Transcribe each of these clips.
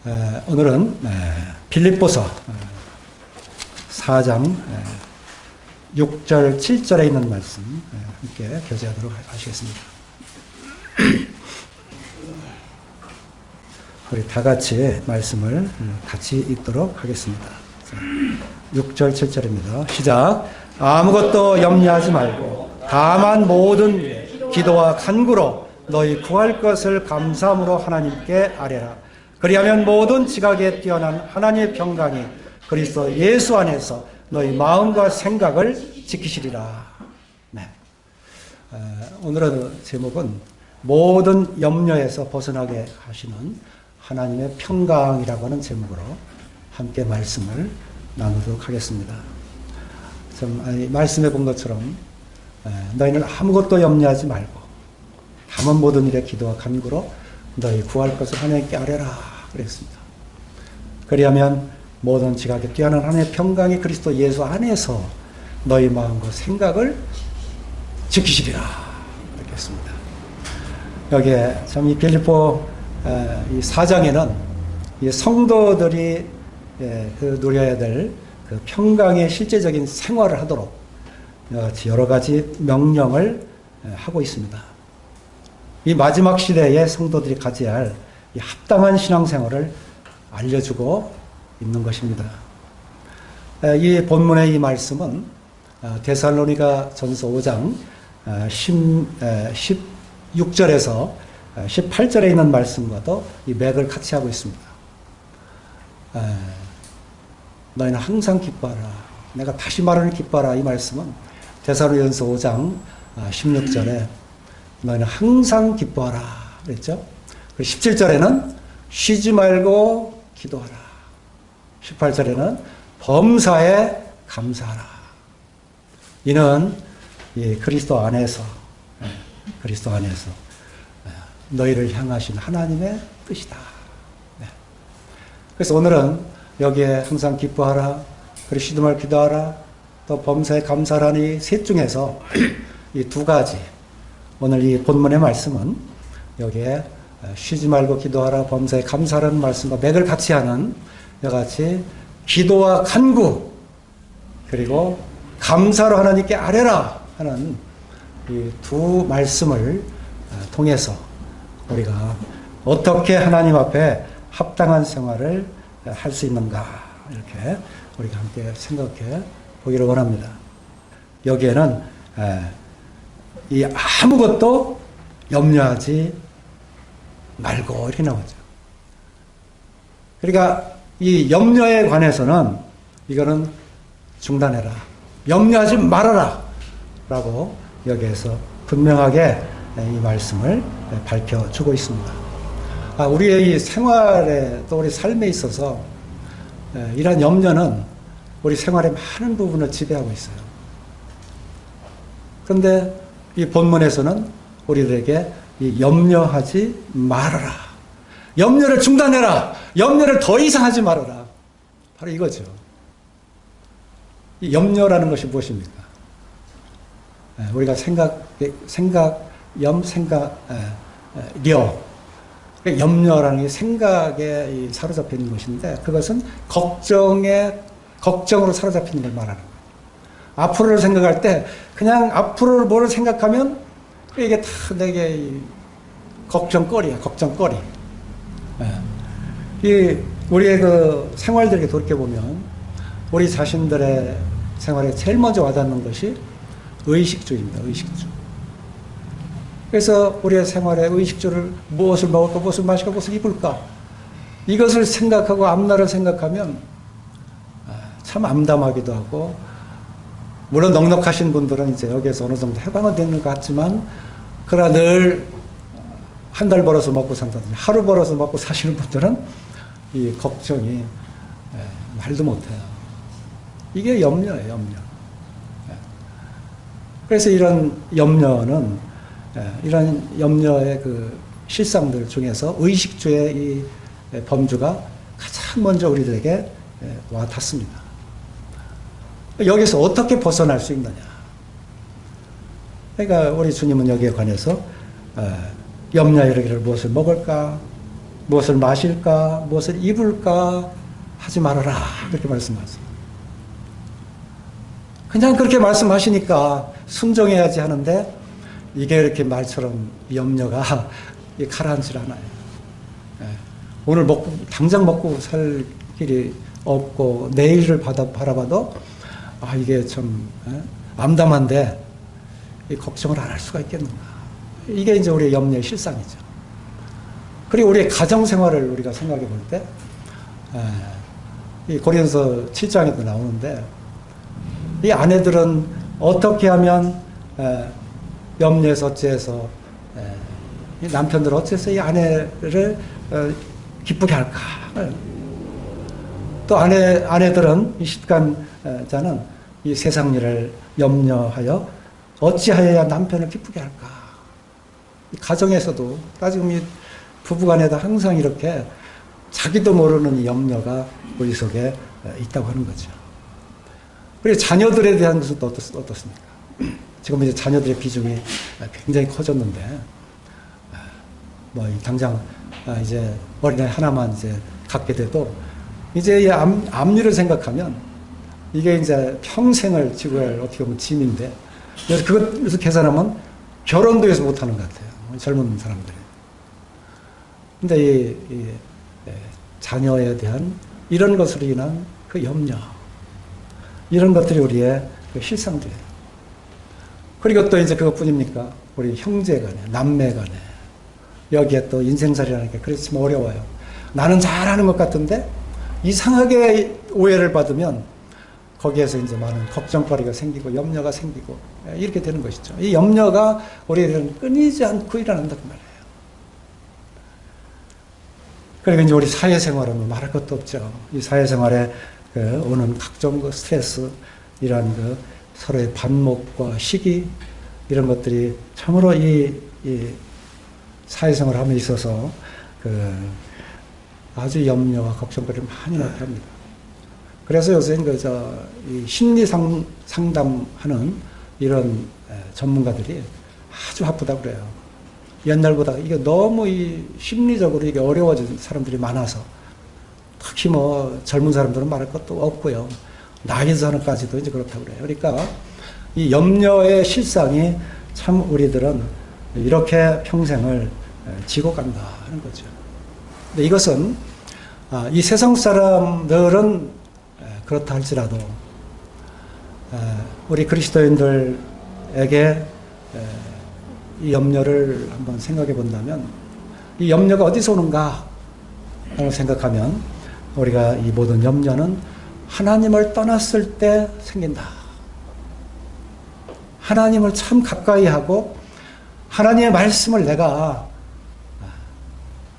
오늘은 빌립보서 4장 6절 7절에 있는 말씀 함께 교제하도록 하시겠습니다. 우리 다 같이 말씀을 같이 읽도록 하겠습니다. 6절 7절입니다. 시작. 아무것도 염려하지 말고 다만 모든 기도와 간구로 너희 구할 것을 감사함으로 하나님께 아뢰라. 그리하면 모든 지각에 뛰어난 하나님의 평강이 그리스도 예수 안에서 너희 마음과 생각을 지키시리라. 네. 오늘의 제목은 모든 염려에서 벗어나게 하시는 하나님의 평강이라고 하는 제목으로 함께 말씀을 나누도록 하겠습니다. 말씀해 본 것처럼 너희는 아무것도 염려하지 말고 다만 모든 일에 기도와 간구로 너희 구할 것을 하나님께 아뢰라 그랬습니다. 그리하면 모든 지각에 뛰어난 하나님의 평강이 그리스도 예수 안에서 너희 마음과 생각을 지키시리라 이렇게 했습니다. 여기에 참 이 빌립보 이 4장에는 이 성도들이 그 누려야 될 그 평강의 실제적인 생활을 하도록 여러 가지 명령을 하고 있습니다. 이 마지막 시대에 성도들이 가져야 할 이 합당한 신앙생활을 알려주고 있는 것입니다. 이 본문의 이 말씀은 데살로니가 전서 5장 16절에서 18절에 있는 말씀과도 이 맥을 같이 하고 있습니다. 너희는 항상 기뻐하라. 내가 다시 말하는 기뻐하라. 이 말씀은 데살로니가전서 5장 16절에 너희는 항상 기뻐하라 그랬죠. 17절에는 쉬지 말고 기도하라. 18절에는 범사에 감사하라. 이는 이 그리스도 안에서 너희를 향하신 하나님의 뜻이다. 그래서 오늘은 여기에 항상 기뻐하라, 그리고 쉬지 말고 기도하라, 또 범사에 감사하라니 셋 중에서 이 두 가지, 오늘 이 본문의 말씀은 여기에 쉬지 말고 기도하라, 범사에 감사하라는 말씀과 맥을 같이 하는 여러 가지 기도와 간구, 그리고 감사로 하나님께 아뢰라 하는 이 두 말씀을 통해서 우리가 어떻게 하나님 앞에 합당한 생활을 할 수 있는가 이렇게 우리가 함께 생각해 보기를 원합니다. 여기에는 이 아무것도 염려하지 말고 이렇게 나오죠. 그러니까 이 염려에 관해서는 이거는 중단해라. 염려하지 말아라. 라고 여기에서 분명하게 이 말씀을 밝혀주고 있습니다. 우리의 이 생활에 또 우리 삶에 있어서 이러한 염려는 우리 생활의 많은 부분을 지배하고 있어요. 그런데 이 본문에서는 우리들에게 이 염려하지 말아라. 염려를 중단해라. 염려를 더 이상 하지 말아라. 바로 이거죠. 이 염려라는 것이 무엇입니까? 우리가 염려라는 게 생각에 사로잡혀 있는 것인데 그것은 걱정으로 사로잡히는 걸 말하는 거예요. 앞으로를 생각할 때 그냥 앞으로를 뭐를 생각하면 이게 다 내게 걱정거리야, 걱정거리. 이 우리의 그 생활들에게 돌이켜보면 우리 자신들의 생활에 제일 먼저 와닿는 것이 의식주입니다. 의식주. 그래서 우리의 생활에 의식주를 무엇을 먹을까, 무엇을 마실까, 무엇을 입을까 이것을 생각하고 앞날을 생각하면 참 암담하기도 하고 물론 넉넉하신 분들은 이제 여기에서 어느 정도 해방은 되는 것 같지만 그러나 늘 한 달 벌어서 먹고 산다든지 하루 벌어서 먹고 사시는 분들은 이 걱정이 말도 못해요. 이게 염려예요, 염려. 그래서 이런 염려는 이런 염려의 그 실상들 중에서 의식주의 이 범주가 가장 먼저 우리들에게 와 닿습니다. 여기서 어떻게 벗어날 수 있느냐. 그러니까 우리 주님은 여기에 관해서 염려에 이르기를 무엇을 먹을까, 무엇을 마실까, 무엇을 입을까 하지 말아라. 그렇게 말씀하세요. 그냥 그렇게 말씀하시니까 순종해야지 하는데 이게 이렇게 말처럼 염려가 가라앉질 않아요. 오늘 당장 먹고 살 길이 없고 내일을 바라봐도 이게 참 암담한데 걱정을 안 할 수가 있겠는가. 이게 이제 우리의 염려의 실상이죠. 그리고 우리의 가정생활을 우리가 생각해 볼 때, 이 고린도서 7장에도 나오는데, 이 아내들은 어떻게 하면 염려해서 어찌해서 이 남편들 어찌해서 이 아내를 기쁘게 할까. 또 아내들은 이 십간자는 이 세상 일을 염려하여 어찌하여야 남편을 기쁘게 할까. 이 가정에서도 따지고 부부간에도 항상 이렇게 자기도 모르는 이 염려가 우리 속에 있다고 하는 거죠. 그리고 자녀들에 대한 것은 또 어떻습니까? 지금 이제 자녀들의 비중이 굉장히 커졌는데, 당장 이제 어린아이 하나만 이제 갖게 돼도 이제 이 앞일을 생각하면 이게 이제 평생을 지고 할 어떻게 보면 짐인데, 그래서 계산하면 결혼도 해서 못하는 것 같아요. 젊은 사람들이. 근데 이 자녀에 대한 이런 것으로 인한 그 염려, 이런 것들이 우리의 그 실상들이에요. 그리고 또 이제 그것뿐입니까? 우리 형제 간에, 남매 간에. 여기에 또 인생살이라는 게 그렇지만 어려워요. 나는 잘하는 것 같은데 이상하게 오해를 받으면 거기에서 이제 많은 걱정거리가 생기고 염려가 생기고 이렇게 되는 것이죠. 이 염려가 우리에게는 끊이지 않고 일어난다고 말해요. 그리고 이제 우리 사회생활은 말할 것도 없죠. 이 사회생활에 오는 각종 그 스트레스, 이러한 그 서로의 반목과 시기, 이런 것들이 참으로 이 사회생활을 함에 있어서 아주 염려와 걱정거리를 많이 낳게 합니다. 그래서 요새는 이 심리 상담하는 이런 전문가들이 아주 바쁘다고 그래요. 옛날보다 이게 너무 심리적으로 이게 어려워진 사람들이 많아서, 특히 젊은 사람들은 말할 것도 없고요. 나이 사람까지도 이제 그렇다고 그래요. 그러니까 이 염려의 실상이 참 우리들은 이렇게 평생을 지고 간다 하는 거죠. 근데 이것은 이 세상 사람들은 그렇다 할지라도 우리 그리스도인들에게 이 염려를 한번 생각해 본다면, 이 염려가 어디서 오는가 라고 생각하면 우리가 이 모든 염려는 하나님을 떠났을 때 생긴다. 하나님을 참 가까이 하고 하나님의 말씀을 내가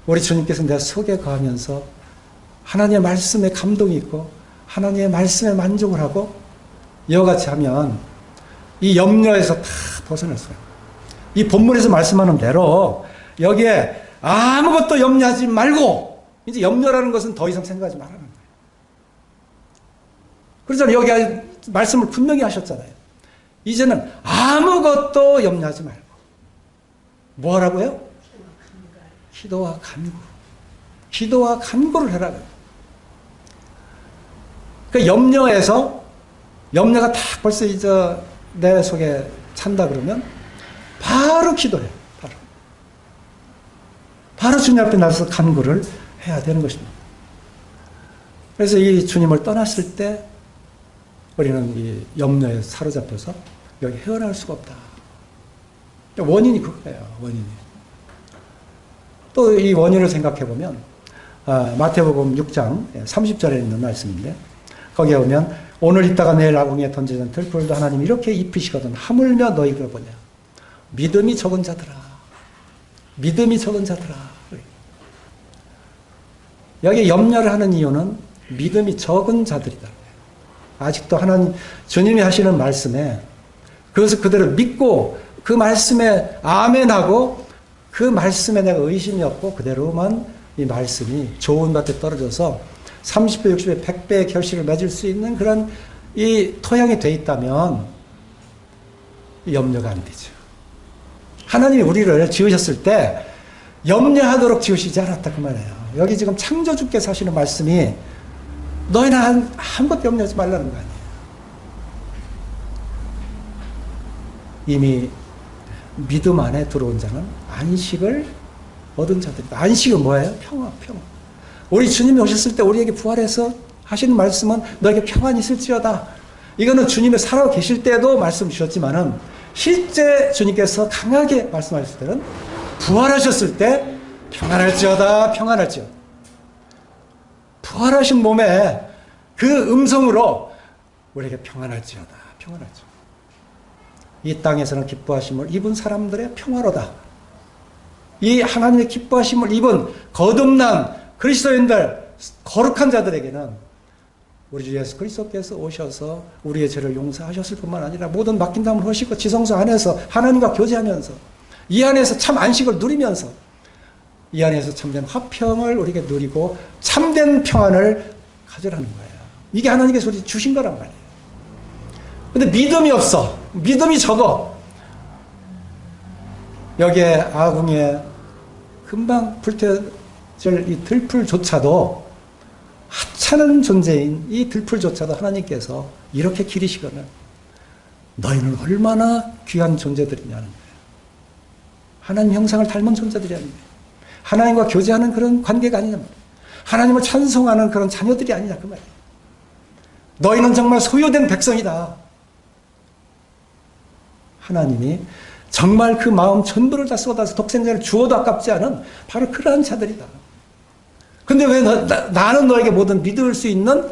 우리 주님께서 내 속에 거하면서 하나님의 말씀에 감동이 있고 하나님의 말씀에 만족을 하고 이와 같이 하면 이 염려에서 다 벗어날 수가 있어요. 이 본문에서 말씀하는 대로 여기에 아무것도 염려하지 말고, 이제 염려라는 것은 더 이상 생각하지 말라는 거예요. 그래서 여기 말씀을 분명히 하셨잖아요. 이제는 아무것도 염려하지 말고 뭐 하라고요? 기도와 간구. 기도와 간구를 해라. 그 염려가 딱 벌써 이제 내 속에 찬다 그러면 바로 기도해요. 바로 주님 앞에 나서서 간구를 해야 되는 것입니다. 그래서 이 주님을 떠났을 때 우리는 이 염려에 사로잡혀서 여기 헤어날 수가 없다. 원인이 그거예요. 원인이. 또 이 원인을 생각해 보면 마태복음 6장 30절에 있는 말씀인데, 거기에 보면 오늘 있다가 내일 아궁이에 던지는 들풀도 하나님 이렇게 입히시거든 하물며 너희가 보냐. 믿음이 적은 자들아. 믿음이 적은 자들아. 여기 염려를 하는 이유는 믿음이 적은 자들이다. 아직도 하나님, 주님이 하시는 말씀에 그것을 그대로 믿고 그 말씀에 아멘하고 그 말씀에 내가 의심이 없고 그대로만 이 말씀이 좋은 밭에 떨어져서 30배, 60배, 100배의 결실을 맺을 수 있는 그런 이 토양이 돼 있다면 염려가 안 되죠. 하나님이 우리를 지으셨을 때 염려하도록 지으시지 않았다 그 말이에요. 여기 지금 창조주께서 하시는 말씀이 너희는 아무것도 염려하지 말라는 거 아니에요. 이미 믿음 안에 들어온 자는 안식을 얻은 자들이다. 안식은 뭐예요? 평화. 우리 주님이 오셨을 때 우리에게 부활해서 하시는 말씀은 너에게 평안이 있을지어다. 이거는 주님이 살아 계실 때도 말씀 주셨지만은 실제 주님께서 강하게 말씀하셨을 때는 부활하셨을 때 평안할지어다. 부활하신 몸에 그 음성으로 우리에게 평안할지어다. 이 땅에서는 기뻐하심을 입은 사람들의 평화로다. 이 하나님의 기뻐하심을 입은 거듭난 그리스도인들, 거룩한 자들에게는 우리 주 예수 그리스도께서 오셔서 우리의 죄를 용서하셨을 뿐만 아니라 모든 맡긴 담을 하시고 지성소 안에서 하나님과 교제하면서 이 안에서 참 안식을 누리면서 이 안에서 참된 화평을 우리에게 누리고 참된 평안을 가져라는 거예요. 이게 하나님께서 우리 주신 거란 말이에요. 근데 믿음이 없어. 믿음이 적어. 여기에 아궁이에 금방 불태질 이 들풀조차도 하찮은 존재인 이 들풀조차도 하나님께서 이렇게 기리시거든. 너희는 얼마나 귀한 존재들이냐는 거예요. 하나님 형상을 닮은 존재들이라는 거예요. 하나님과 교제하는 그런 관계가 아니냐 말이에요. 하나님을 찬송하는 그런 자녀들이 아니냐 그 말이에요. 너희는 정말 소유된 백성이다. 하나님이 정말 그 마음 전부를 다 쏟아서 독생자를 주어도 아깝지 않은 바로 그러한 자들이다. 근데 왜 나는 너에게 뭐든 믿을 수 있는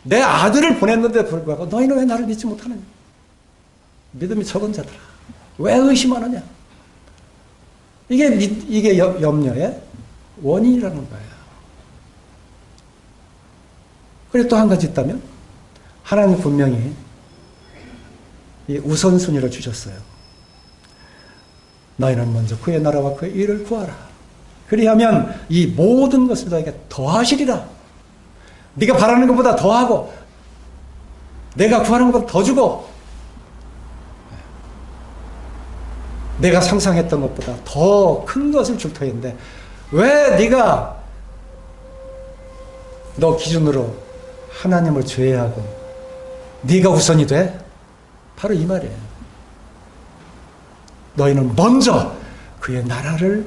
내 아들을 보냈는데 불구하고 너희는 왜 나를 믿지 못하느냐? 믿음이 적은 자들아. 왜 의심하느냐? 이게 염려의 원인이라는 거예요. 그리고 또 한 가지 있다면 하나님 분명히 이 우선순위를 주셨어요. 너희는 먼저 그의 나라와 그의 의를 구하라. 그리하면 이 모든 것을 너에게 더하시리라. 네가 바라는 것보다 더하고 내가 구하는 것보다 더 주고 내가 상상했던 것보다 더 큰 것을 줄 터인데 왜 네가 너 기준으로 하나님을 제외하고 네가 우선이 돼? 바로 이 말이에요. 너희는 먼저 그의 나라를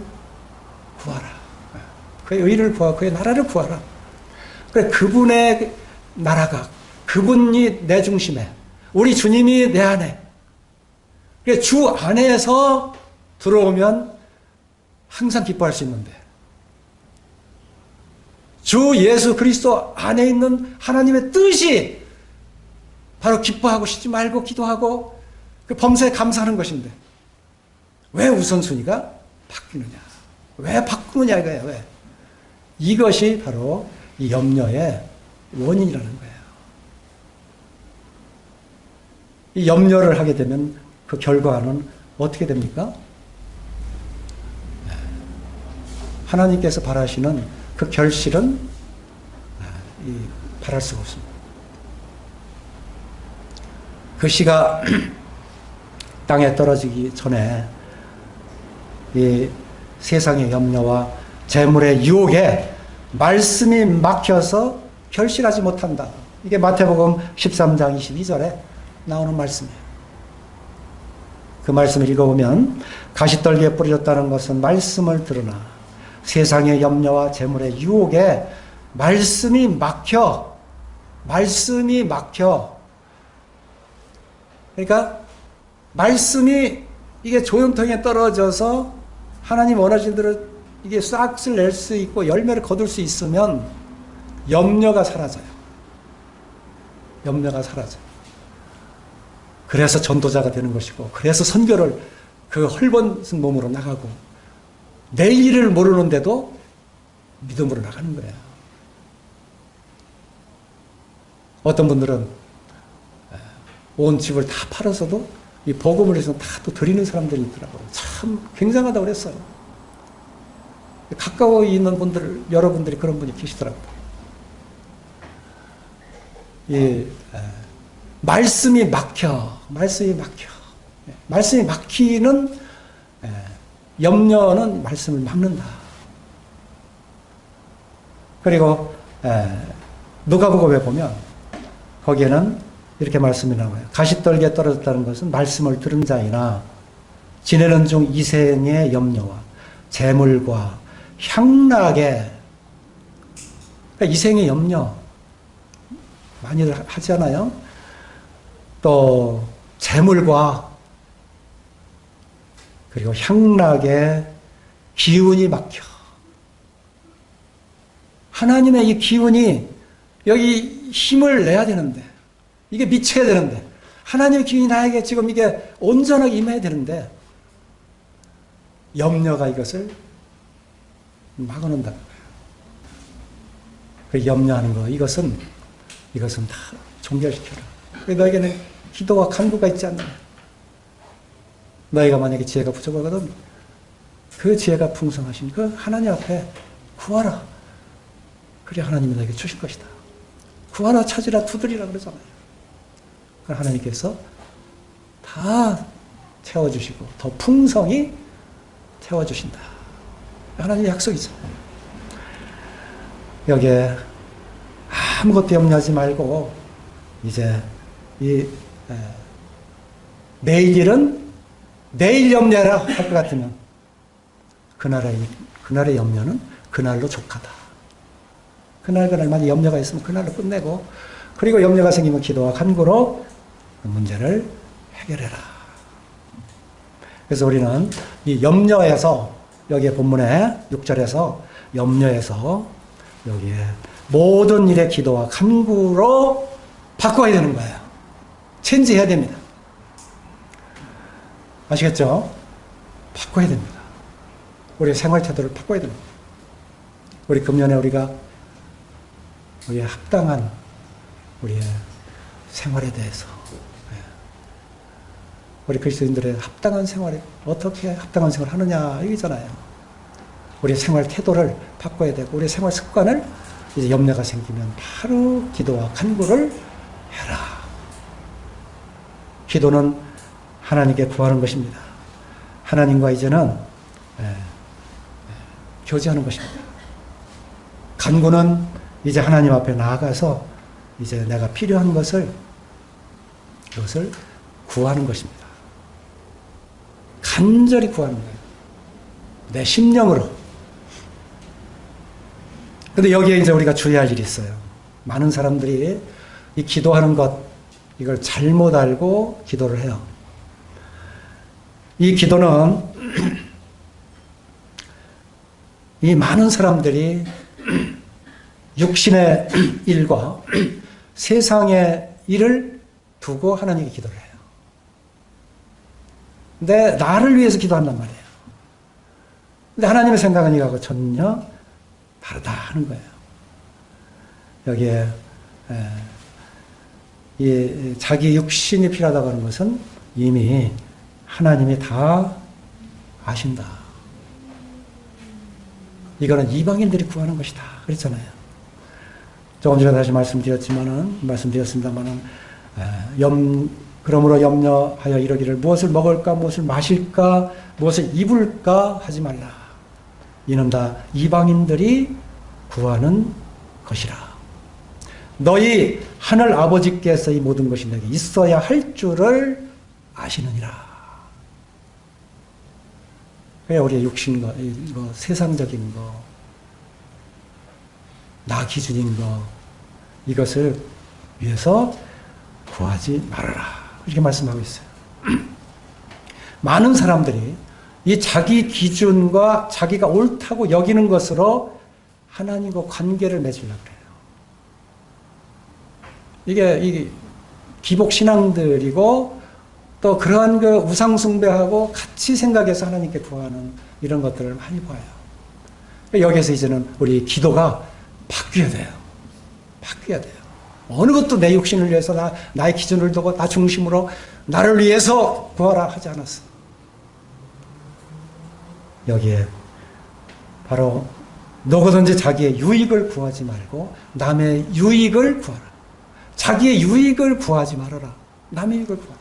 구하라. 그의 의를 구하고 그의 나라를 구하라. 그래, 그분의 나라가, 그분이 내 중심에, 우리 주님이 내 안에, 그래, 주 안에서 들어오면 항상 기뻐할 수 있는데, 주 예수 그리스도 안에 있는 하나님의 뜻이 바로 기뻐하고 쉬지 말고 기도하고 그 범사에 감사하는 것인데, 왜 우선순위가 바뀌느냐? 왜 바꾸느냐 이거예요. 왜? 이것이 바로 이 염려의 원인이라는 거예요. 이 염려를 하게 되면 그 결과는 어떻게 됩니까? 하나님께서 바라시는 그 결실은 바랄 수가 없습니다. 그 씨가 땅에 떨어지기 전에 이 세상의 염려와 재물의 유혹에 말씀이 막혀서 결실하지 못한다. 이게 마태복음 13장 22절에 나오는 말씀이에요. 그 말씀을 읽어보면 가시떨기에 뿌려졌다는 것은 말씀을 들으나 세상의 염려와 재물의 유혹에 말씀이 막혀 그러니까 말씀이 이게 조형통에 떨어져서 하나님 원하신 대로 이게 싹을 낼 수 있고 열매를 거둘 수 있으면 염려가 사라져요. 그래서 전도자가 되는 것이고, 그래서 선교를 그 헐벗은 몸으로 나가고, 내일을 모르는데도 믿음으로 나가는 거예요. 어떤 분들은 온 집을 다 팔아서도 이 복음을 해서 다 또 드리는 사람들이 있더라고요. 참 굉장하다고 그랬어요. 가까워 있는 분들, 여러분들이 그런 분이 계시더라고요. 말씀이 막히는 염려는 말씀을 막는다. 그리고 누가복음에 보면 거기에는 이렇게 말씀이 나와요. 가시떨기에 떨어졌다는 것은 말씀을 들은 자이나 지내는 중 이생의 염려와 재물과 향락의, 그러니까 이생의 염려 많이들 하잖아요. 또 재물과 그리고 향락의 기운이 막혀. 하나님의 이 기운이 여기 힘을 내야 되는데, 이게 미쳐야 되는데, 하나님의 기운이 나에게 지금 이게 온전하게 임해야 되는데, 염려가 이것을 막아놓는다는 거예요. 그 염려하는 거, 이것은 다 종결시켜라. 너에게는 기도와 간구가 있지 않느냐. 너희가 만약에 지혜가 부족하거든, 그 지혜가 풍성하신 그 하나님 앞에 구하라. 그래 하나님이 너에게 주실 것이다. 구하라, 찾으라, 두드리라 그러잖아요. 하나님께서 다 채워주시고 더 풍성히 채워주신다. 하나님의 약속이죠. 여기에 아무것도 염려하지 말고 이제 내일 일은 내일 염려해라 할 것 같으면 그날의 염려는 그날로 족하다. 그날만 염려가 있으면 그날로 끝내고, 그리고 염려가 생기면 기도와 간구로 그 문제를 해결해라. 그래서 우리는 이 염려에서, 여기에 본문에 6절에서 염려에서 여기에 모든 일의 기도와 간구로 바꿔야 되는 거예요. 체인지해야 됩니다. 아시겠죠? 바꿔야 됩니다. 우리의 생활 태도를 바꿔야 됩니다. 우리 금년에 우리의 합당한 우리의 생활에 대해서, 우리 그리스도인들의 합당한 생활에 어떻게 합당한 생활을 하느냐 이거잖아요. 우리의 생활 태도를 바꿔야 되고, 우리의 생활 습관을 이제 염려가 생기면 바로 기도와 간구를 해라. 기도는 하나님께 구하는 것입니다. 하나님과 이제는 교제하는 것입니다. 간구는 이제 하나님 앞에 나아가서 이제 내가 필요한 것을, 그것을 구하는 것입니다. 간절히 구하는 거예요. 내 심령으로. 근데 여기에 이제 우리가 주의할 일이 있어요. 많은 사람들이 이 기도하는 것, 이걸 잘못 알고 기도를 해요. 이 기도는 이 많은 사람들이 육신의 일과 세상의 일을 두고 하나님께 기도를 해요. 근데 나를 위해서 기도한단 말이에요. 근데 하나님의 생각은 이거하고 전혀 다르다 하는 거예요. 여기에 이 자기 육신이 필요하다고 하는 것은 이미 하나님이 다 아신다. 이거는 이방인들이 구하는 것이다. 그랬잖아요. 조금 전에 다시 말씀드렸습니다만은, 그러므로 염려하여 이러기를 무엇을 먹을까, 무엇을 마실까, 무엇을 입을까 하지 말라. 이는 다 이방인들이 구하는 것이라. 너희 하늘 아버지께서 이 모든 것이 내게 있어야 할 줄을 아시느니라. 그래, 우리의 육신과 이거 세상적인 거, 나 기준인 거, 이것을 위해서 구하지 말아라. 이렇게 말씀하고 있어요. 많은 사람들이 이 자기 기준과 자기가 옳다고 여기는 것으로 하나님과 관계를 맺으려고 그래요. 이게 기복신앙들이고, 또 그러한 그 우상숭배하고 같이 생각해서 하나님께 구하는 이런 것들을 많이 봐요. 여기에서 이제는 우리 기도가 바뀌어야 돼요. 바뀌어야 돼요. 어느 것도 내 육신을 위해서 나의 기준을 두고 나 중심으로 나를 위해서 구하라 하지 않았어. 여기에 바로 누구든지 자기의 유익을 구하지 말고 남의 유익을 구하라. 자기의 유익을 구하지 말아라. 남의 유익을 구하라.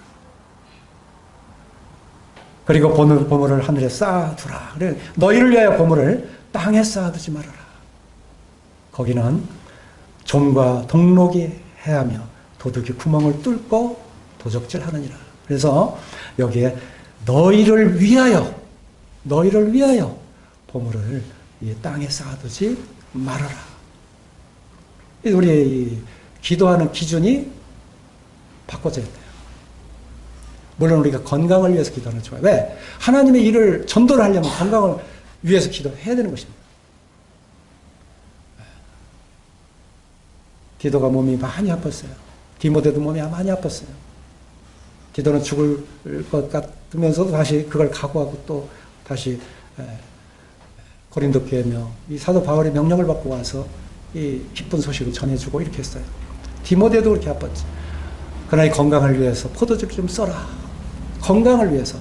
그리고 보물을 하늘에 쌓아두라. 그래, 너희를 위하여 보물을 땅에 쌓아두지 말아라. 거기는 종과 동록이 해하며 도둑이 구멍을 뚫고 도적질하느니라. 그래서 여기에 너희를 위하여 보물을 이 땅에 쌓아두지 말아라. 우리 기도하는 기준이 바꿔져야 돼요. 물론 우리가 건강을 위해서 기도하는 좋아요. 왜? 하나님의 일을 전도를 하려면 건강을 위해서 기도해야 되는 것입니다. 디도가 몸이 많이 아팠어요. 디모데도 몸이 많이 아팠어요. 디도는 죽을 것 같으면서도 다시 그걸 각오하고 또 다시 고린도 교회며 이 사도 바울의 명령을 받고 와서 이 기쁜 소식을 전해주고 이렇게 했어요. 디모데도 그렇게 아팠지. 그러나 이 건강을 위해서 포도즙 좀 써라. 건강을 위해서.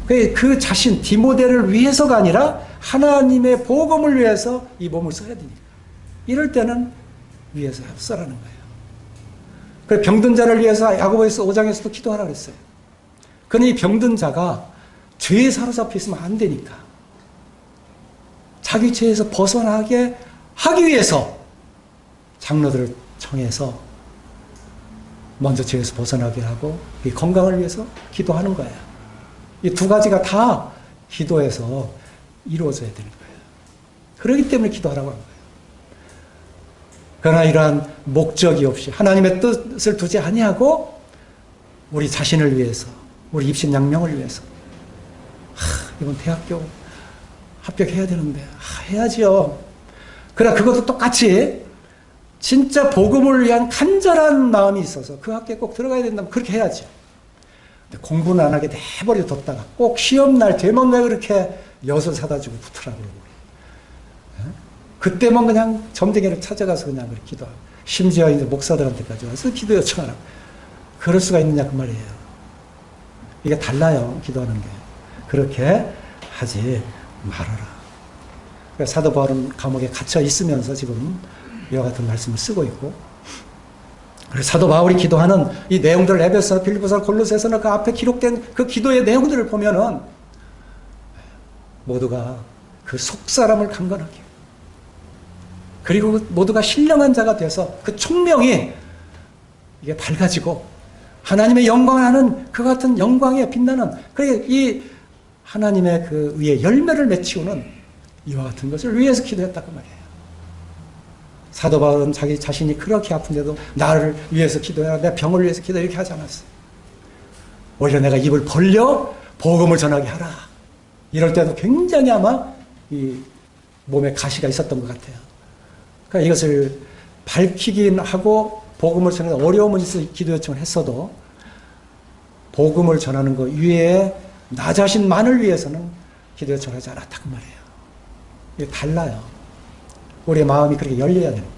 그 자신 디모데를 위해서가 아니라 하나님의 복음을 위해서 이 몸을 써야 되니까. 이럴 때는 위해서 써라는 거예요. 그래서 병든 자를 위해서 야고보서 5장에서도 기도하라 그랬어요. 그러니 이 병든 자가 죄에 사로잡혀 있으면 안 되니까. 자기 죄에서 벗어나게 하기 위해서 장로들을 청해서 먼저 죄에서 벗어나게 하고 이 건강을 위해서 기도하는 거예요. 이 두 가지가 다 기도에서 이루어져야 되는 거예요. 그렇기 때문에 기도하라고 하는 거예요. 그러나 이러한 목적이 없이 하나님의 뜻을 두지 아니하고 우리 자신을 위해서, 우리 입신양명을 위해서 이번 대학교 합격해야 되는데 해야지요. 그러나 그것도 똑같이 진짜 복음을 위한 간절한 마음이 있어서 그 학교에 꼭 들어가야 된다면 그렇게 해야죠. 근데 공부는 안 하게 내버려 뒀다가 꼭 시험날 되면 왜 그렇게 엿을 사다 주고 붙으라고 그러고 그때만 그냥 점쟁이를 찾아가서 그냥 그렇게 기도하고 심지어 이제 목사들한테까지 와서 기도 요청하라고. 그럴 수가 있느냐 그 말이에요. 이게 달라요. 기도하는 게. 그렇게 하지 말아라. 그러니까 사도 바울은 감옥에 갇혀 있으면서 지금 이와 같은 말씀을 쓰고 있고, 그래서 사도 바울이 기도하는 이 내용들을 에베소서, 빌립보서, 골로새서나 그 앞에 기록된 그 기도의 내용들을 보면은 모두가 그 속사람을 강건하게, 그리고 모두가 신령한 자가 되어서 그 총명이 이게 밝아지고 하나님의 영광을 하는 그 같은 영광에 빛나는 이 하나님의 그 위에 열매를 맺히우는 이와 같은 것을 위해서 기도했다고 말이에요. 사도 바울은 자기 자신이 그렇게 아픈데도 나를 위해서 기도해라, 내 병을 위해서 기도해 이렇게 하지 않았어요. 오히려 내가 입을 벌려 복음을 전하게 하라. 이럴 때도 굉장히 아마 이 몸에 가시가 있었던 것 같아요. 그러니까 이것을 밝히긴 하고 복음을 전하는 어려움은 있어 기도 요청을 했어도 복음을 전하는 것 위에 나 자신만을 위해서는 기도 요청을 하지 않았다 그 말이에요. 이게 달라요. 우리의 마음이 그렇게 열려야 되는 거예요.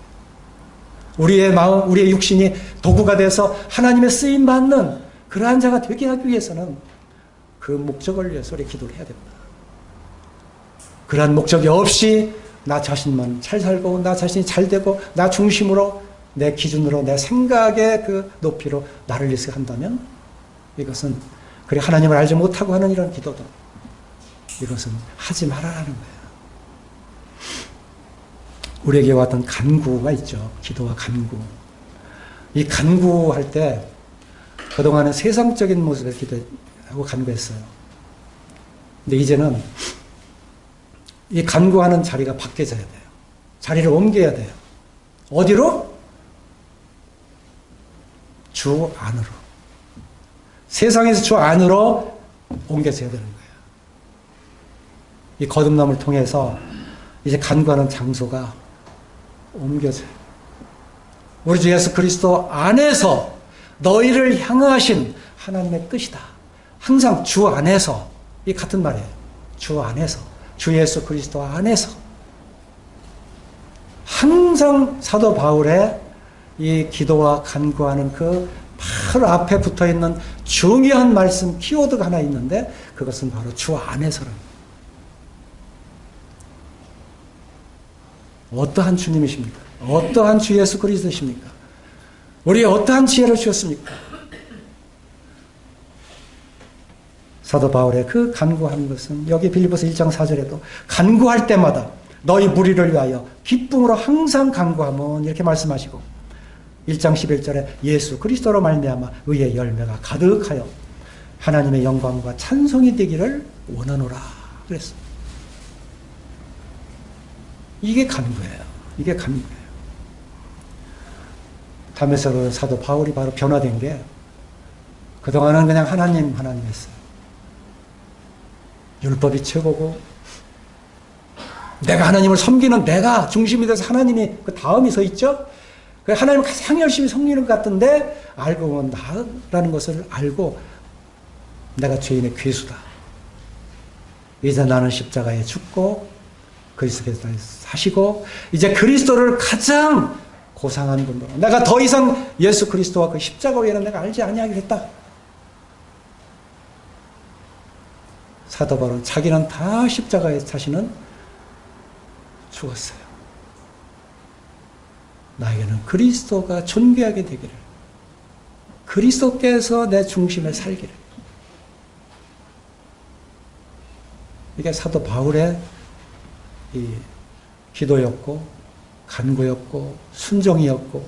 우리의 마음, 우리의 육신이 도구가 돼서 하나님의 쓰임받는 그러한 자가 되게 하기 위해서는 그 목적을 위해서 우리 기도를 해야 됩니다. 그러한 목적이 없이 나 자신만 잘 살고 나 자신이 잘 되고 나 중심으로 내 기준으로 내 생각의 그 높이로 나를 위해서 한다면 이것은 그래 하나님을 알지 못하고 하는 이런 기도도 이것은 하지 말아라는 거예요. 우리에게 왔던 간구가 있죠. 기도와 간구. 이 간구할 때 그동안은 세상적인 모습에 기도하고 간구했어요. 근데 이제는 이 간구하는 자리가 바뀌어져야 돼요. 자리를 옮겨야 돼요. 어디로? 주 안으로. 세상에서 주 안으로 옮겨져야 되는 거예요. 이 거듭남을 통해서 이제 간구하는 장소가 옮겨져요. 우리 주 예수 그리스도 안에서 너희를 향하신 하나님의 뜻이다. 항상 주 안에서, 이 같은 말이에요. 주 안에서, 주 예수 그리스도 안에서 항상 사도 바울의 이 기도와 간구하는 그 바로 앞에 붙어있는 중요한 말씀 키워드가 하나 있는데 그것은 바로 주 안에서랍니다. 어떠한 주님이십니까? 어떠한 주 예수 그리스도십니까? 우리의 어떠한 지혜를 주셨습니까? 사도 바울의 그 간구하는 것은 여기 빌립보서 1장 4절에도 간구할 때마다 너희 무리를 위하여 기쁨으로 항상 간구하면 이렇게 말씀하시고 1장 11절에 예수 그리스도로 말미암아 의의 열매가 가득하여 하나님의 영광과 찬송이 되기를 원하노라 그랬어. 이게 간구예요. 이게 간구예요. 담에서 사도 바울이 바로 변화된 게 그동안은 그냥 하나님 했어요. 율법이 최고고 내가 하나님을 섬기는 내가 중심이 돼서 하나님이 그 다음이 서 있죠. 하나님을 가장 열심히 섬기는 것 같은데 알고 보면 나라는 것을 알고 내가 죄인의 괴수다. 이제 나는 십자가에 죽고 그리스도께서 사시고 이제 그리스도를 가장 고상한 분으로 내가 더 이상 예수 그리스도와 그 십자가 외에는 내가 알지 아니하겠다. 사도 바울은 자기는 다 십자가에 자신은 죽었어요. 나에게는 그리스도가 존귀하게 되기를 그리스도께서 내 중심에 살기를 이게 사도 바울의 이 기도였고 간구였고 순종이었고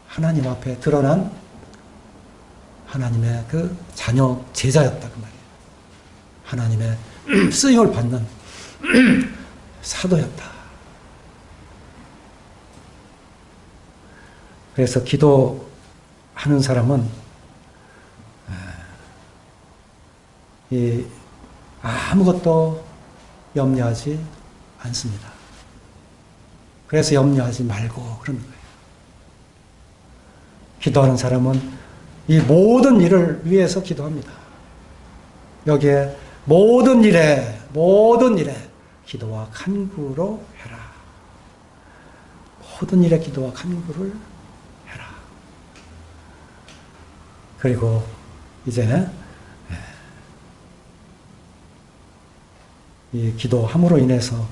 하나님 앞에 드러난 하나님의 그 자녀 제자였다 그 말이에요. 하나님의 쓰임을 받는 사도였다. 그래서 기도하는 사람은 아무것도 염려하지 않습니다. 그래서 염려하지 말고 그러는 거예요. 기도하는 사람은 이 모든 일을 위해서 기도합니다. 여기에 모든 일에 기도와 간구로 해라. 모든 일에 기도와 간구를 해라. 그리고 이제 이 기도함으로 인해서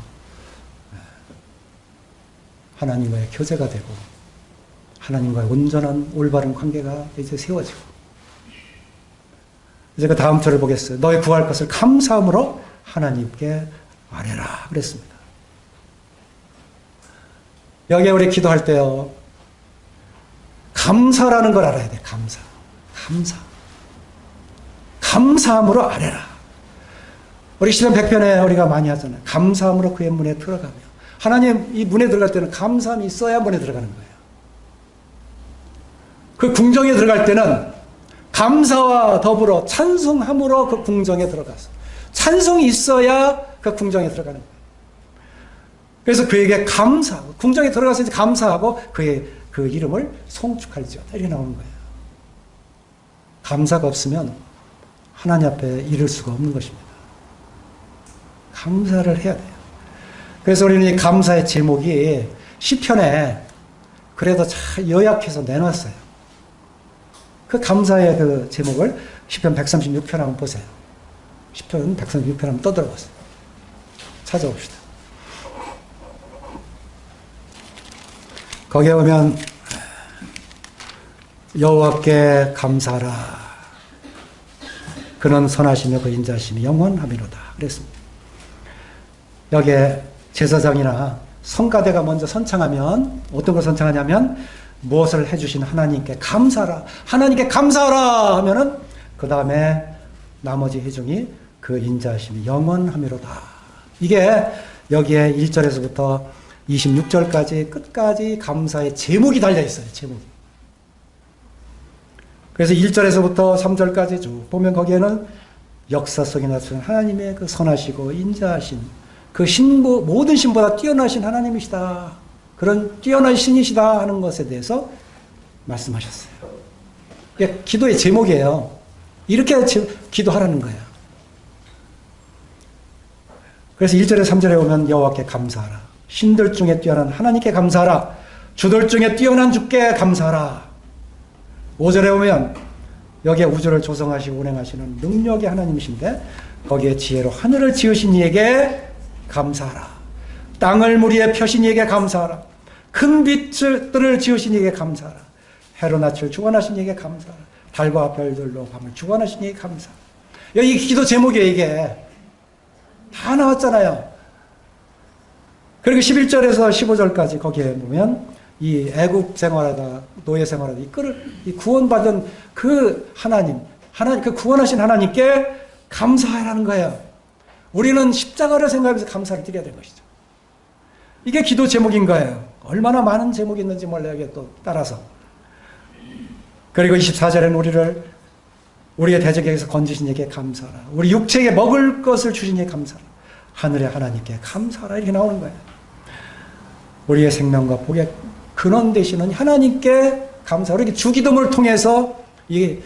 하나님과의 교제가 되고 하나님과의 온전한 올바른 관계가 이제 세워지고 이제 그 다음 절을 보겠어요. 너희 구할 것을 감사함으로 하나님께 아뢰라 그랬습니다. 여기에 우리 기도할 때요. 감사라는 걸 알아야 돼. 감사함으로 아뢰라. 우리 시편 100편에 우리가 많이 하잖아요. 감사함으로 그의 문에 들어가며 하나님 이 문에 들어갈 때는 감사함이 있어야 문에 들어가는 거예요. 그 궁정에 들어갈 때는 감사와 더불어 찬송함으로 그 궁정에 들어가서 찬송이 있어야 그 궁정에 들어가는 거예요. 그래서 그에게 감사하고 궁정에 들어가서 이제 감사하고 그의 그 이름을 송축할지어다 이렇게 나오는 거예요. 감사가 없으면 하나님 앞에 이를 수가 없는 것입니다. 감사를 해야 돼요. 그래서 우리는 이 감사의 제목이 시편에 그래도 잘 요약해서 내놨어요. 그 감사의 그 제목을 시편 136편 한번 보세요. 시편 136편 한번 떠들어보세요. 찾아봅시다. 거기에 보면 여호와께 감사하라. 그는 선하시며 그 인자심이 영원하미로다. 그랬습니다. 여기에 제사장이나 성가대가 먼저 선창하면 어떤 걸 선창하냐면 무엇을 해주신 하나님께 감사하라. 하나님께 감사하라 하면은 그 다음에 나머지 회중이 그 인자심이 영원하미로다. 이게 여기에 1절에서부터 26절까지 끝까지 감사의 제목이 달려있어요. 제목이. 그래서 1절에서부터 3절까지 쭉 보면 거기에는 역사 속에 나타난 하나님의 그 선하시고 인자하신 그 신부, 모든 신보다 뛰어나신 하나님이시다. 그런 뛰어난 신이시다 하는 것에 대해서 말씀하셨어요. 이게 기도의 제목이에요. 이렇게 기도하라는 거예요. 그래서 1절에 3절에 오면 여호와께 감사하라. 신들 중에 뛰어난 하나님께 감사하라. 주들 중에 뛰어난 주께 감사하라. 5절에 오면 여기에 우주를 조성하시고 운행하시는 능력의 하나님이신데 거기에 지혜로 하늘을 지으신 이에게 감사하라. 땅을 무리에 펴신 이에게 감사하라. 큰 빛들을 지으신 이에게 감사하라. 해로 낯을 주관하신 이에게 감사하라. 달과 별들로 밤을 주관하신 이에게 감사하라. 여기 기도 제목이에요. 이게 다 나왔잖아요. 그리고 11절에서 15절까지 거기에 보면 이 애국 생활하다 노예 생활하다 이 구원받은 그 하나님 그 구원하신 하나님께 감사하라는 거예요. 우리는 십자가를 생각하면서 감사를 드려야 되는 것이죠. 이게 기도 제목인 거예요. 얼마나 많은 제목이 있는지 몰라요. 이게 또 따라서. 그리고 24절에는 우리의 대적에게서 건지신 이에게 감사하라. 우리 육체에 먹을 것을 주신 이에게 감사하라. 하늘의 하나님께 감사하라. 이렇게 나오는 거예요. 우리의 생명과 복의 근원 되시는 하나님께 감사하라. 이렇게 주기도문을 통해서 이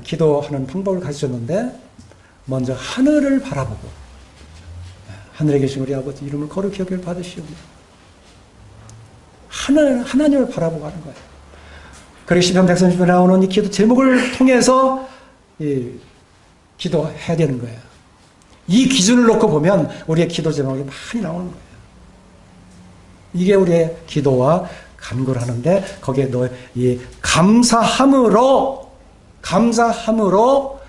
기도하는 방법을 가르쳤는데 먼저 하늘을 바라보고 하늘에 계신 우리 아버지 이름을 거룩히 여길 받으시오며 하나님을 바라보고 하는 거예요. 그리고 시편 130편에 나오는 이 기도 제목을 통해서 기도해야 되는 거예요. 이 기준을 놓고 보면 우리의 기도 제목이 많이 나오는 거예요. 이게 우리의 기도와 간구를 하는데 거기에 이 감사함으로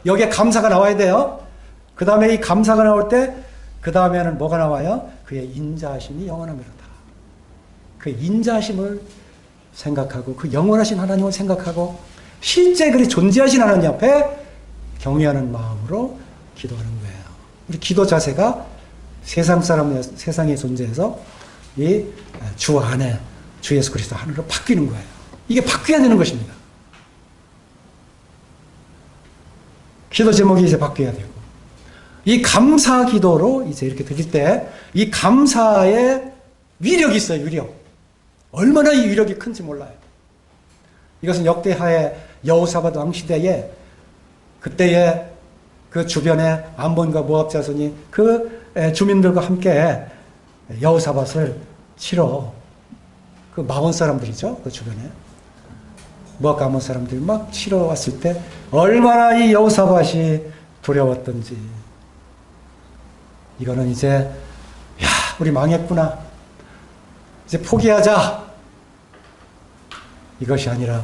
여기에 감사가 나와야 돼요. 그 다음에 이 감사가 나올 때 그 다음에는 뭐가 나와요? 그의 인자하심이 영원하미로다. 그 인자하심을 생각하고 그 영원하신 하나님을 생각하고 실제 그리 존재하신 하나님 앞에 경외하는 마음으로 기도하는 거예요. 우리 기도 자세가 세상의 존재에서 이 주 안에 주 예수 그리스도 하늘로 바뀌는 거예요. 이게 바뀌어야 되는 것입니다. 기도 제목이 이제 바뀌어야 되고 이 감사 기도로 이제 이렇게 드릴 때 이 감사의 위력이 있어요. 위력. 얼마나 이 위력이 큰지 몰라요. 이것은 역대하의 여호사밧 왕 시대에 그때의 그 주변에 암몬과 모압 자손이 그 주민들과 함께 여호사밧을 치러 그 마온 사람들이죠. 그 주변에 모압과 암몬 사람들이 막 치러 왔을 때 얼마나 이 여호사밧이 두려웠던지. 이거는 이제 우리 망했구나. 이제 포기하자. 이것이 아니라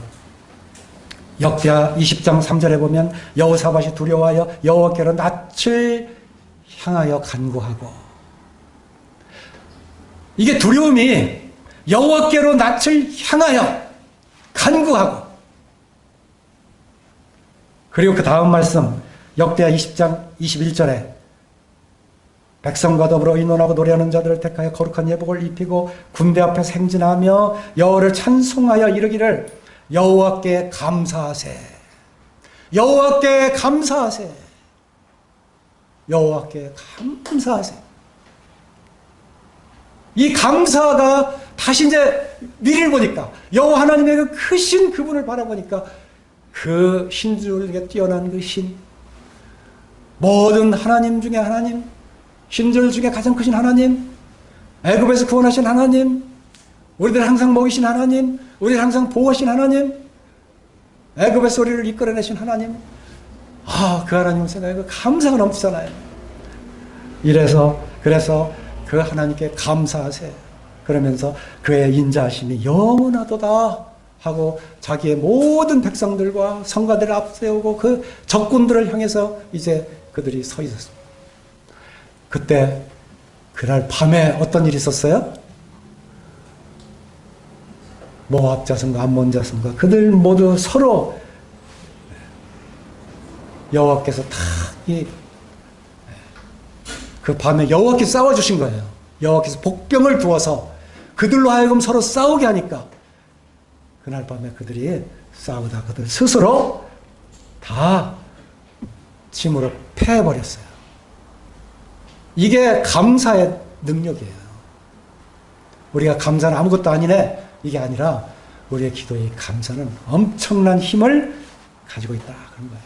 역대하 20장 3절에 보면 여호사밧이 두려워하여 여호와께로 낯을 향하여 간구하고 이게 두려움이 여호와께로 낯을 향하여 간구하고 그리고 그 다음 말씀 역대하 20장 21절에 백성과 더불어 의논하고 노래하는 자들을 택하여 거룩한 예복을 입히고 군대 앞에 행진하며 여호와를 찬송하여 이르기를 여호와께 감사하세. 여호와께 감사하세. 여호와께 감사하세. 이 감사가 다시 이제 미리를 보니까 여호와 하나님의 그 크신 그분을 바라보니까 그 신들에게 뛰어난 그 신, 모든 하나님 중에 하나님, 신들 중에 가장 크신 하나님, 애굽에서 구원하신 하나님, 우리들 항상 먹이신 하나님, 우리를 항상 보호하신 하나님, 애굽에서 우리를 이끌어내신 하나님, 그 하나님을 생각해 감사가 넘치잖아요. 그래서 그 하나님께 감사하세. 그러면서 그의 인자하심이 영원하도다 하고 자기의 모든 백성들과 성가들을 앞세우고 그 적군들을 향해서 이제 그들이 서 있었습니다. 그때 그날 밤에 어떤 일이 있었어요? 모압 자손과 암몬 자손과 그들 모두 서로 여호와께서 그 밤에 여호와께서 싸워주신 거예요. 여호와께서 복병을 두어서 그들로 하여금 서로 싸우게 하니까 그날 밤에 그들이 싸우다 그들 스스로 다 침으로 패해버렸어요. 이게 감사의 능력이에요. 우리가 감사는 아무것도 아니네 이게 아니라 우리의 기도의 감사는 엄청난 힘을 가지고 있다 그런 거예요.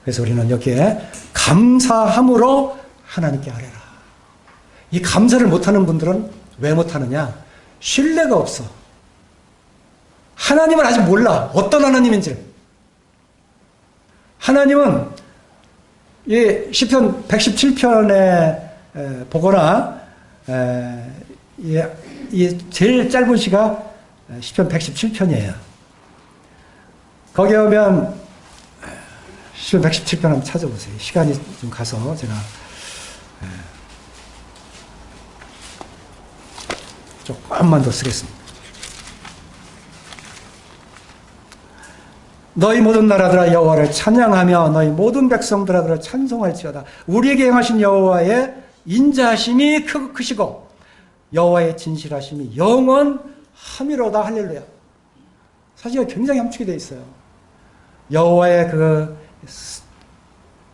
그래서 우리는 여기에 감사함으로 하나님께 아뢰라. 이 감사를 못하는 분들은 왜 못하느냐? 신뢰가 없어. 하나님을 아직 몰라. 어떤 하나님인지를. 하나님은 이 시편 117편에 보거나 이 제일 짧은 시가 시편 117편이에요. 거기에 오면 시편 117편 한번 찾아보세요. 시간이 좀 가서 제가 조금만 더 쓰겠습니다. 너희 모든 나라들아 여호와를 찬양하며 너희 모든 백성들아 그를 찬송할지어다. 우리에게 행하신 여호와의 인자하심이 크시고 여호와의 진실하심이 영원함이로다. 할렐루야. 사실 굉장히 함축이 되어 있어요. 여호와의 그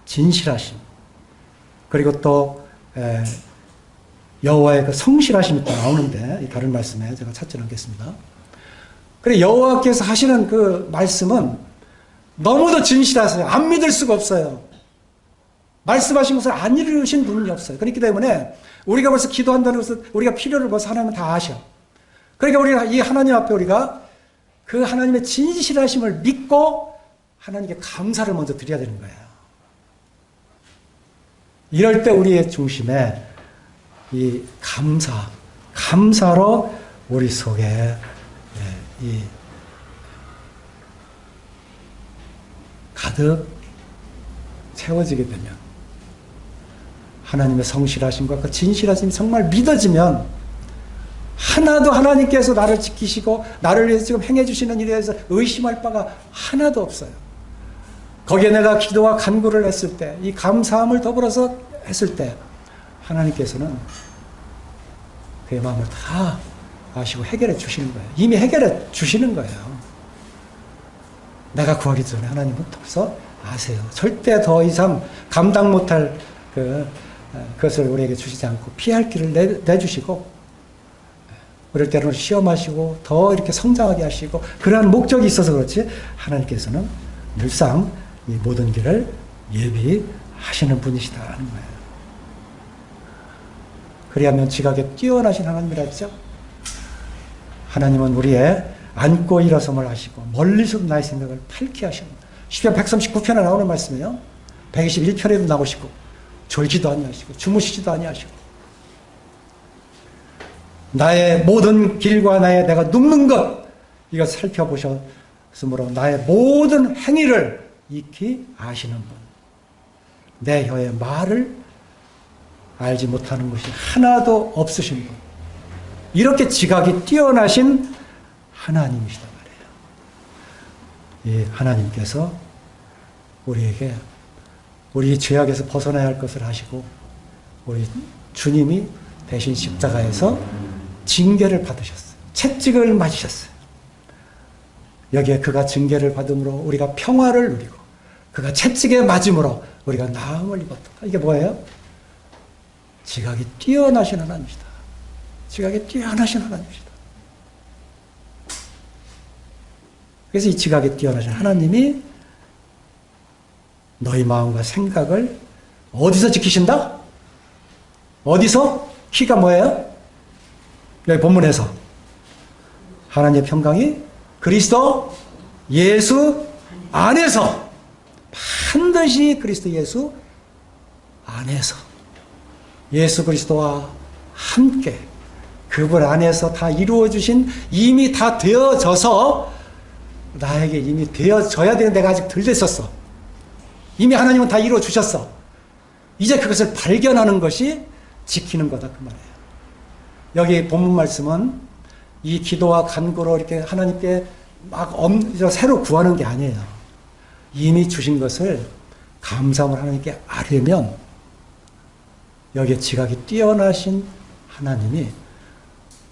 진실하심, 그리고 또 여호와의 그 성실하심이 또 나오는데, 다른 말씀에 제가 찾지 않겠습니다. 그래, 여호와께서 하시는 그 말씀은 너무도 진실하세요. 안 믿을 수가 없어요. 말씀하신 것을 안 이루신 분이 없어요. 그렇기 때문에 우리가 벌써 기도한다는 것은 우리가 필요를 벌써 하나님은 다 아셔. 그러니까 우리가 이 하나님 앞에 우리가 그 하나님의 진실하심을 믿고 하나님께 감사를 먼저 드려야 되는 거예요. 이럴 때 우리의 중심에 이 감사로 우리 속에 이 가득 채워지게 되면, 하나님의 성실하심과 그 진실하심이 정말 믿어지면 하나도 하나님께서 나를 지키시고 나를 위해서 지금 행해 주시는 일에 대해서 의심할 바가 하나도 없어요. 거기에 내가 기도와 간구를 했을 때, 이 감사함을 더불어서 했을 때 하나님께서는 그의 마음을 다 아시고 해결해 주시는 거예요. 이미 해결해 주시는 거예요. 내가 구하기 전에 하나님은 벌써 아세요. 절대 더 이상 감당 못할 그것을 우리에게 주시지 않고 피할 길을 내주시고, 그럴 때는 시험하시고 더 이렇게 성장하게 하시고, 그러한 목적이 있어서 그렇지 하나님께서는 늘상 이 모든 길을 예비하시는 분이시다 하는 거예요. 그리하면 지각에 뛰어나신 하나님이라 했죠. 하나님은 우리의 앉고 일어섬을 하시고 멀리서도 나의 생각을 밝게 하시는, 시편 139편에 나오는 말씀이에요. 121편에도 나오시고 졸지도 아니하시고 주무시지도 아니하시고 나의 모든 길과 내가 눕는 것 이거 살펴보셨으므로 나의 모든 행위를 익히 아시는 분, 내 혀의 말을 알지 못하는 것이 하나도 없으신 분, 이렇게 지각이 뛰어나신 하나님이시단 말이에요. 이 하나님께서 우리에게 우리 죄악에서 벗어나야 할 것을 하시고, 우리 주님이 대신 십자가에서 징계를 받으셨어요. 채찍을 맞으셨어요. 여기에 그가 징계를 받음으로 우리가 평화를 누리고, 그가 채찍에 맞음으로 우리가 나음을 입었다. 이게 뭐예요? 지각이 뛰어나신 하나님이시다. 지각이 뛰어나신 하나님이시다. 그래서 이 지각이 뛰어나신 하나님이 너희 마음과 생각을 어디서 지키신다? 어디서? 키가 뭐예요? 여기 본문에서 하나님의 평강이 그리스도 예수 안에서, 반드시 그리스도 예수 안에서, 예수 그리스도와 함께 그분 안에서 다 이루어주신, 이미 다 되어져서 나에게 이미 되어져야 되는 내가 아직 덜 됐었어. 이미 하나님은 다 이루어주셨어. 이제 그것을 발견하는 것이 지키는 거다 그 말이에요. 여기 본문 말씀은 이 기도와 간구로 이렇게 하나님께 막 새로 구하는 게 아니에요. 이미 주신 것을 감사함을 하나님께 아뢰면 여기에 지각이 뛰어나신 하나님이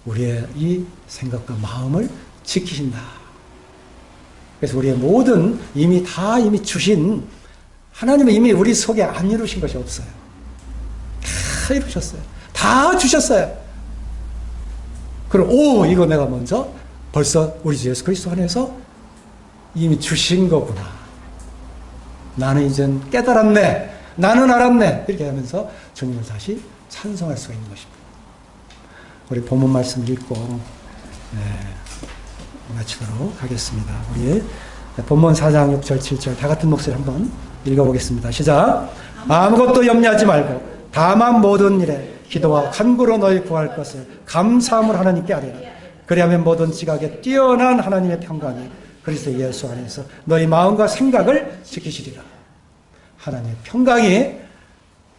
우리의 이 생각과 마음을 지키신다. 그래서 우리의 모든 이미 주신, 하나님은 이미 우리 속에 안 이루신 것이 없어요. 다 이루셨어요. 다 주셨어요. 그럼 이거 내가 먼저 벌써 우리 주 예수 그리스도 안에서 이미 주신 거구나. 나는 이젠 깨달았네. 나는 알았네. 이렇게 하면서 주님을 다시 찬송할 수가 있는 것입니다. 우리 본문 말씀 읽고 마치도록 하겠습니다. 우리 본문 4장 6절 7절 다 같은 목소리 한번 읽어보겠습니다. 시작. 아무것도 염려하지 말고 다만 모든 일에 기도와 간구로 너희 구할 것을 감사함을 하나님께 아뢰라. 그리하면 모든 지각에 뛰어난 하나님의 평강이 그리스도 예수 안에서 너희 마음과 생각을 지키시리라. 하나님의 평강이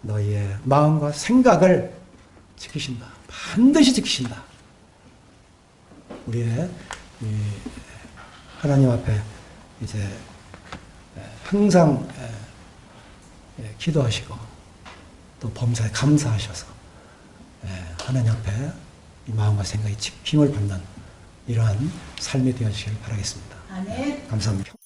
너희의 마음과 생각을 지키신다. 반드시 지키신다. 우리의 이 하나님 앞에 이제 항상 기도하시고 또 범사에 감사하셔서 하나님 앞에 이 마음과 생각이 힘을 받는 이러한 삶이 되어주시길 바라겠습니다. 아멘. 감사합니다.